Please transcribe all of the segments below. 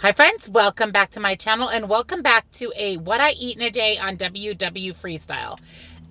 Hi friends, welcome back to my channel and welcome back to a what I eat in a day on WW Freestyle.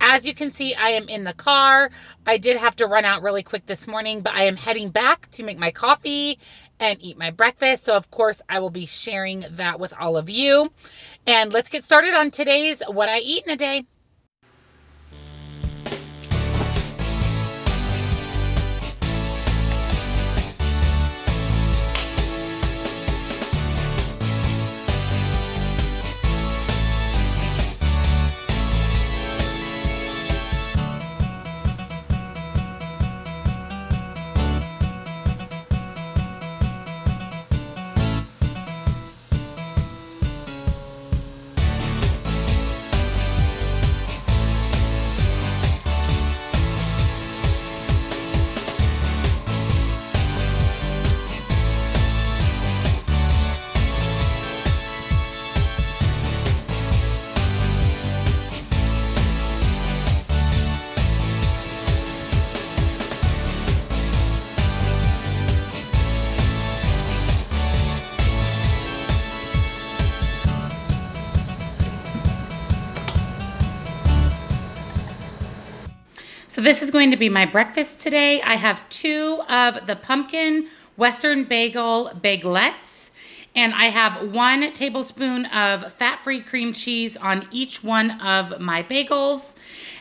As you can see, I am in the car. I did have to run out really quick this morning, but I am heading back to make my coffee and eat my breakfast. So of course I will be sharing that with all of you. And let's get started on today's what I eat in a day. So this is going to be my breakfast today. I have 2 of the pumpkin Western bagel bagelettes, and I have 1 tablespoon of fat-free cream cheese on each one of my bagels.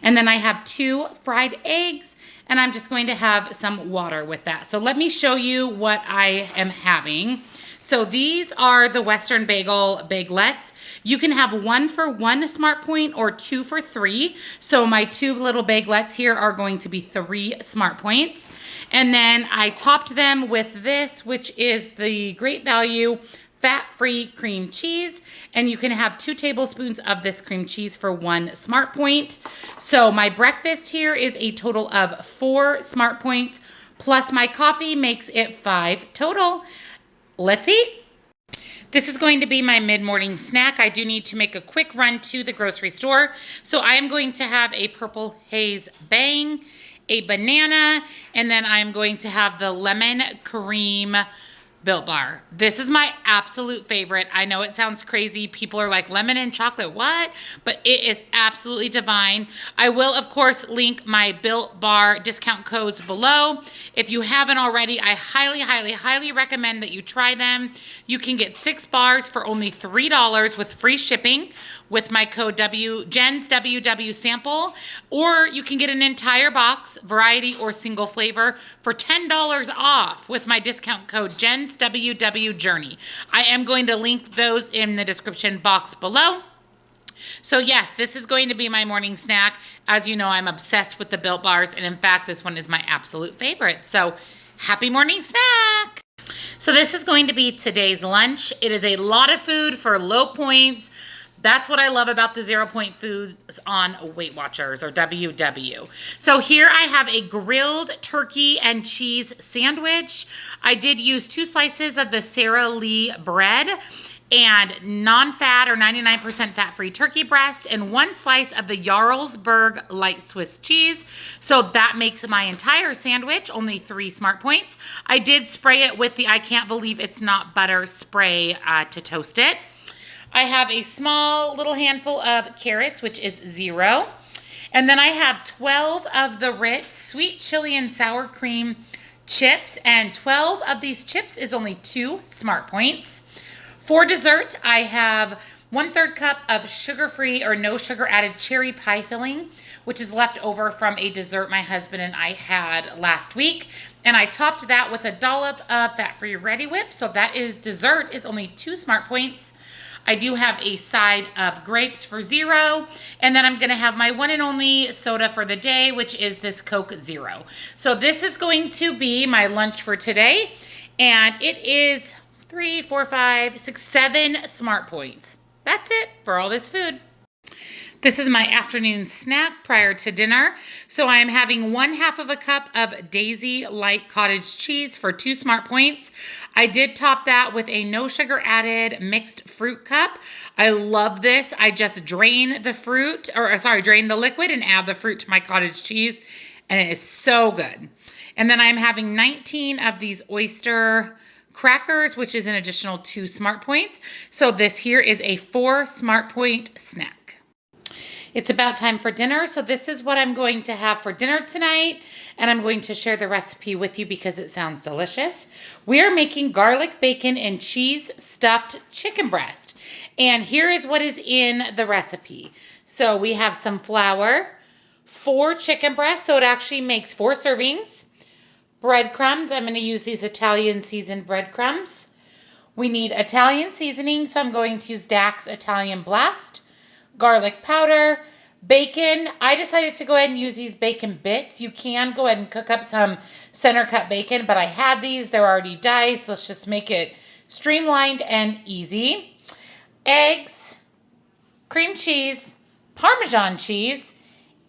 And then I have 2 fried eggs, and I'm just going to have some water with that. So let me show you what I am having. So these are the Western bagel bagelettes. You can have 1 for 1 smart point or 2 for 3. So my 2 little bagelettes here are going to be 3 smart points. And then I topped them with this, which is the Great Value fat-free cream cheese. And you can have 2 tablespoons of this cream cheese for 1 smart point. So my breakfast here is a total of 4 smart points, plus my coffee makes it 5 total. Let's eat. This is going to be my mid-morning snack. I do need to make a quick run to the grocery store. So I am going to have a purple haze bang, a banana, and then I'm going to have the lemon cream Built Bar. This is my absolute favorite. I know it sounds crazy. People are like, lemon and chocolate, what? But it is absolutely divine. I will, of course, link my Built Bar discount codes below. If you haven't already, I highly, highly, highly recommend that you try them. You can get 6 bars for only $3 with free shipping with my code JENSWW sample, or you can get an entire box, variety or single flavor, for $10 off with my discount code jennswwjourney. I am going to link those in the description box below. So yes, this is going to be my morning snack. As you know, I'm obsessed with the Built Bars, and in fact, this one is my absolute favorite. So happy morning snack. So this is going to be today's lunch. It is a lot of food for low points. That's what I love about the 0 point foods on Weight Watchers or WW. So here I have a grilled turkey and cheese sandwich. I did use 2 slices of the Sara Lee bread and non-fat or 99% fat-free turkey breast and 1 slice of the Jarlsberg light Swiss cheese. So that makes my entire sandwich, only 3 smart points. I did spray it with the I can't believe it's not butter spray to toast it. I have a small little handful of carrots, which is 0. And then I have 12 of the Ritz sweet chili and sour cream chips, and 12 of these chips is only 2 smart points. For dessert, I have 1/3 cup of sugar-free or no sugar added cherry pie filling, which is left over from a dessert my husband and I had last week. And I topped that with a dollop of fat-free Ready Whip. So that is dessert is only 2 smart points. I do have a side of grapes for 0. And then I'm going to have my one and only soda for the day, which is this Coke Zero. So this is going to be my lunch for today. And it is 3, 4, 5, 6, 7 smart points. That's it for all this food. This is my afternoon snack prior to dinner. So I am having 1/2 of a cup of Daisy Light Cottage Cheese for 2 smart points. I did top that with a no sugar added mixed fruit cup. I love this. I just drain the fruit, or sorry, drain the liquid and add the fruit to my cottage cheese. And it is so good. And then I'm having 19 of these oyster crackers, which is an additional 2 Smart Points. So this here is a 4 Smart Point snack. It's about time for dinner, so this is what I'm going to have for dinner tonight, and I'm going to share the recipe with you because it sounds delicious. We are making garlic, bacon, and cheese stuffed chicken breast, and here is what is in the recipe. So we have some flour, 4 chicken breasts, so it actually makes 4 servings, breadcrumbs. I'm going to use these Italian seasoned breadcrumbs. We need Italian seasoning, so I'm going to use Dax Italian Blast, garlic powder, bacon. I decided to go ahead and use these bacon bits. You can go ahead and cook up some center cut bacon, but I had these. They're already diced. Let's just make it streamlined and easy. Eggs, cream cheese, Parmesan cheese,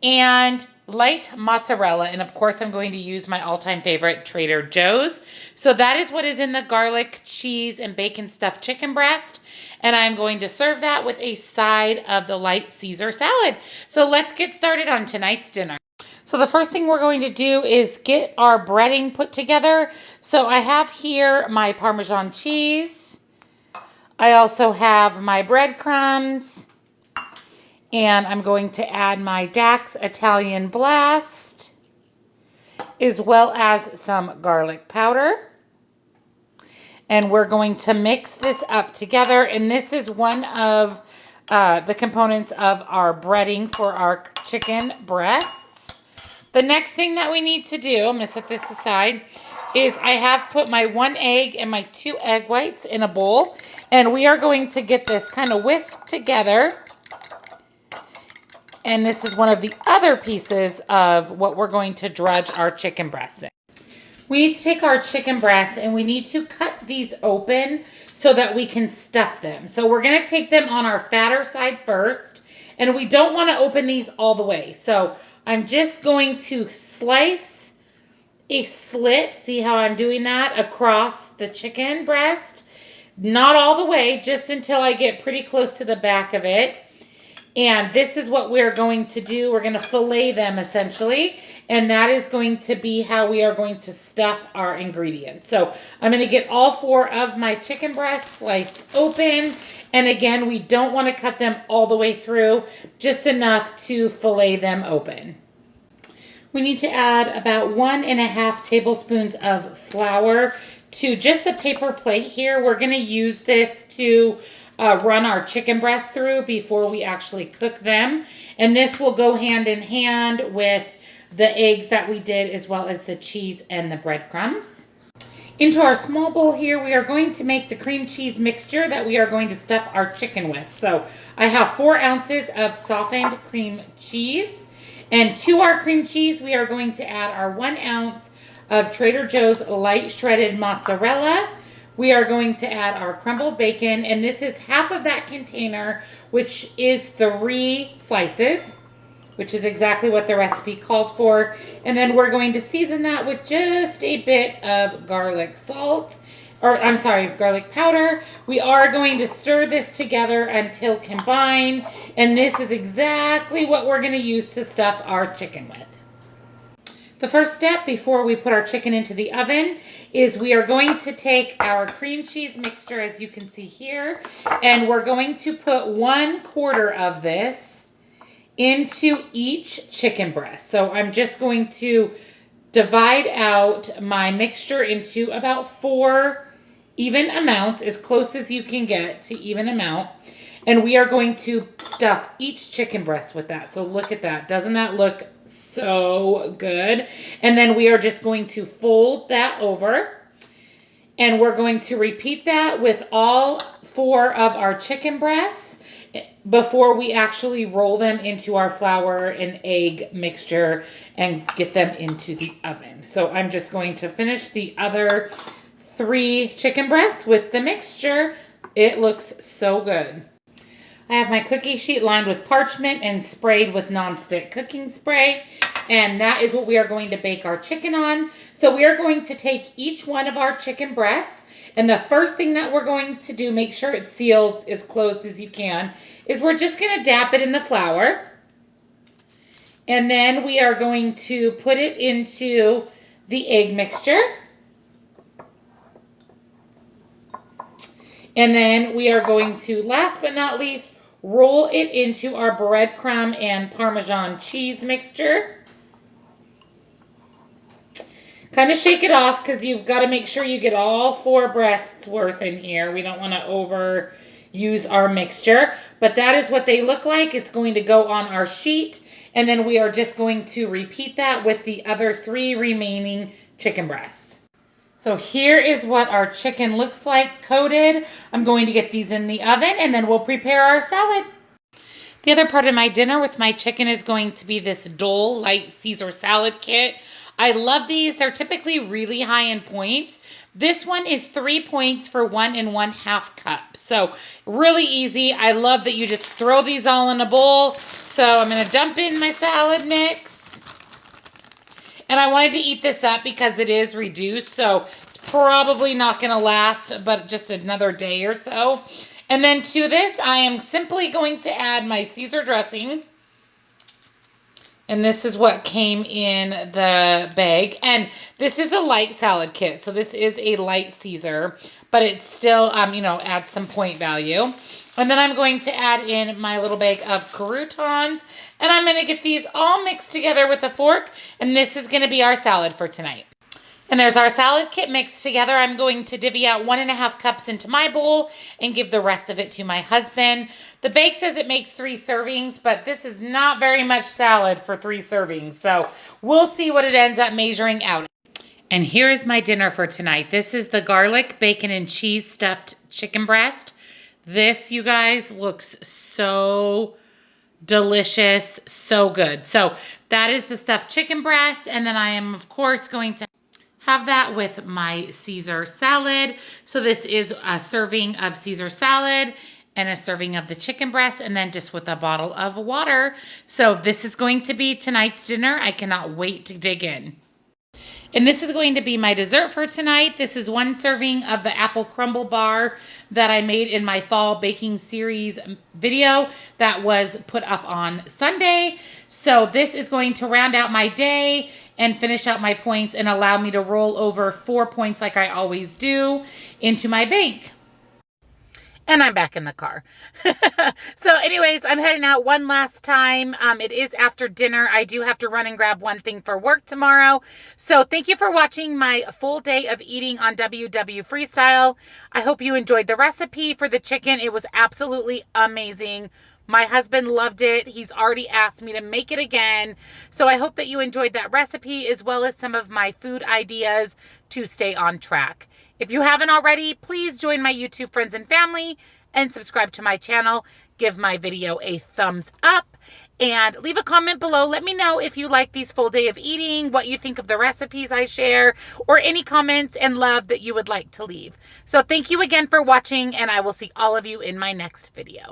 and light mozzarella. And of course, I'm going to use my all-time favorite, Trader Joe's. So that is what is in the garlic, cheese, and bacon stuffed chicken breast. And I'm going to serve that with a side of the light Caesar salad. So let's get started on tonight's dinner. So the first thing we're going to do is get our breading put together. So I have here my Parmesan cheese. I also have my breadcrumbs. And I'm going to add my Dax Italian Blast, as well as some garlic powder. And we're going to mix this up together. And this is one of the components of our breading for our chicken breasts. The next thing that we need to do, I'm going to set this aside, is I have put my 1 egg and my 2 egg whites in a bowl. And we are going to get this kind of whisked together. And this is one of the other pieces of what we're going to drudge our chicken breasts in. We need to take our chicken breasts and we need to cut these open so that we can stuff them. So we're going to take them on our fatter side first, and we don't want to open these all the way. So I'm just going to slice a slit, see how I'm doing that, across the chicken breast. Not all the way, just until I get pretty close to the back of it. And this is what we're going to do. We're going to fillet them essentially. And that is going to be how we are going to stuff our ingredients. So I'm going to get all 4 of my chicken breasts sliced open. And again, we don't want to cut them all the way through, just enough to fillet them open. We need to add about 1.5 tablespoons of flour to just a paper plate here. We're going to use this to run our chicken breast through before we actually cook them. And this will go hand in hand with the eggs that we did, as well as the cheese and the breadcrumbs. Into our small bowl here, we are going to make the cream cheese mixture that we are going to stuff our chicken with. So I have 4 ounces of softened cream cheese. And to our cream cheese, we are going to add our 1 ounce of Trader Joe's light shredded mozzarella. We are going to add our crumbled bacon, and this is half of that container, which is 3 slices, which is exactly what the recipe called for. And then we're going to season that with just a bit of garlic powder. We are going to stir this together until combined, and this is exactly what we're going to use to stuff our chicken with. The first step before we put our chicken into the oven is we are going to take our cream cheese mixture, as you can see here, and we're going to put 1/4 of this into each chicken breast. So I'm just going to divide out my mixture into about 4 even amounts, as close as you can get to even amount. And we are going to stuff each chicken breast with that. So look at that. Doesn't that look so good? And then we are just going to fold that over. And we're going to repeat that with all 4 of our chicken breasts before we actually roll them into our flour and egg mixture and get them into the oven. So I'm just going to finish the other 3 chicken breasts with the mixture. It looks so good. I have my cookie sheet lined with parchment and sprayed with nonstick cooking spray. And that is what we are going to bake our chicken on. So we are going to take each one of our chicken breasts. And the first thing that we're going to do, make sure it's sealed as closed as you can, is we're just going to dap it in the flour. And then we are going to put it into the egg mixture. And then we are going to, last but not least, roll it into our breadcrumb and Parmesan cheese mixture. Kind of shake it off because you've got to make sure you get all 4 breaths worth in here. We don't want to overuse our mixture. But that is what they look like. It's going to go on our sheet. And then we are just going to repeat that with the other 3 remaining chicken breasts. So here is what our chicken looks like coated. I'm going to get these in the oven and then we'll prepare our salad. The other part of my dinner with my chicken is going to be this Dole Light Caesar salad kit. I love these. They're typically really high in points. This one is 3 points for 1 1/2 cup. So really easy. I love that you just throw these all in a bowl. So I'm going to dump in my salad mix. And I wanted to eat this up because it is reduced. So it's probably not going to last but just another day or so. And then to this, I am simply going to add my Caesar dressing. And this is what came in the bag. And this is a light salad kit. So this is a light Caesar, but it still, you know, adds some point value. And then I'm going to add in my little bag of croutons. And I'm going to get these all mixed together with a fork. And this is going to be our salad for tonight. And there's our salad kit mixed together. I'm going to divvy out 1 1/2 cups into my bowl and give the rest of it to my husband. The bag says it makes 3 servings, but this is not very much salad for 3 servings. So we'll see what it ends up measuring out. And here is my dinner for tonight. This is the garlic, bacon, and cheese stuffed chicken breast. This, you guys, looks so delicious, so good. So that is the stuffed chicken breast. And then I am, of course, going to have that with my Caesar salad. So this is a serving of Caesar salad and a serving of the chicken breast, and then just with a bottle of water. So this is going to be tonight's dinner. I cannot wait to dig in. And this is going to be my dessert for tonight. This is 1 serving of the apple crumble bar that I made in my fall baking series video that was put up on Sunday. So this is going to round out my day and finish out my points and allow me to roll over 4 points like I always do into my bank. And I'm back in the car. So anyways, I'm heading out one last time. It is after dinner. I do have to run and grab one thing for work tomorrow. So thank you for watching my full day of eating on WW Freestyle. I hope you enjoyed the recipe for the chicken. It was absolutely amazing. My husband loved it. He's already asked me to make it again. So I hope that you enjoyed that recipe as well as some of my food ideas to stay on track. If you haven't already, please join my YouTube friends and family and subscribe to my channel. Give my video a thumbs up and leave a comment below. Let me know if you like these full day of eating, what you think of the recipes I share, or any comments and love that you would like to leave. So thank you again for watching, and I will see all of you in my next video.